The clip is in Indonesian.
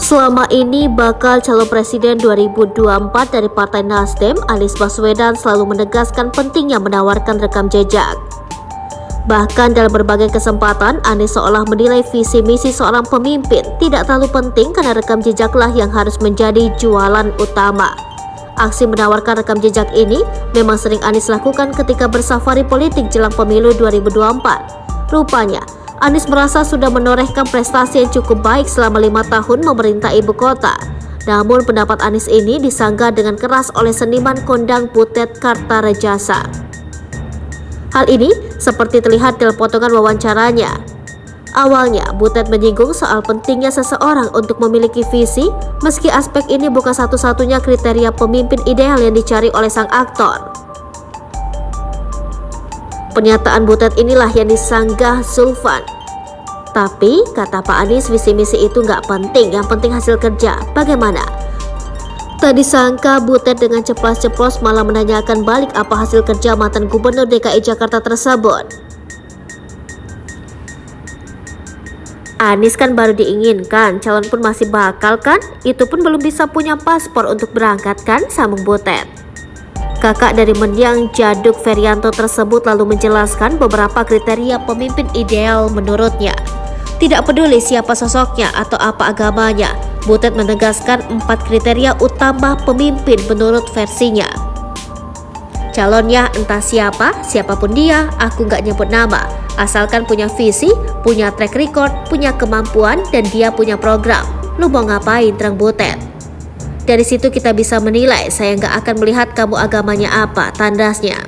Selama ini bakal calon presiden 2024 dari Partai Nasdem, Anies Baswedan selalu menegaskan pentingnya menawarkan rekam jejak. Bahkan dalam berbagai kesempatan, Anies seolah menilai visi misi seorang pemimpin tidak terlalu penting karena rekam jejaklah yang harus menjadi jualan utama. Aksi menawarkan rekam jejak ini memang sering Anies lakukan ketika bersafari politik jelang pemilu 2024. Rupanya, Anies merasa sudah menorehkan prestasi yang cukup baik selama 5 tahun memerintah ibu kota. Namun pendapat Anies ini disanggah dengan keras oleh seniman kondang Butet Kartarejasa. Hal ini seperti terlihat dalam potongan wawancaranya. Awalnya, Butet menyinggung soal pentingnya seseorang untuk memiliki visi, meski aspek ini bukan satu-satunya kriteria pemimpin ideal yang dicari oleh sang aktor. Pernyataan Butet inilah yang disanggah Zulfan. Tapi, kata Pak Anies, visi misi itu nggak penting, yang penting hasil kerja. Bagaimana? Tak disangka Butet dengan ceplas-ceplos malah menanyakan balik apa hasil kerja mantan Gubernur DKI Jakarta tersebut. Anies kan baru diinginkan, calon pun masih bakal kan? Itu pun belum bisa punya paspor untuk berangkat kan, sambung Butet. Kakak dari mendiang Jaduk Ferianto tersebut lalu menjelaskan beberapa kriteria pemimpin ideal menurutnya. Tidak peduli siapa sosoknya atau apa agamanya, Butet menegaskan 4 kriteria utama pemimpin menurut versinya. Calonnya entah siapa, siapapun dia, aku nggak nyebut nama, asalkan punya visi, punya track record, punya kemampuan, dan dia punya program. Lu mau ngapain, terang Butet? Dari situ kita bisa menilai, saya nggak akan melihat kamu agamanya apa, tandasnya.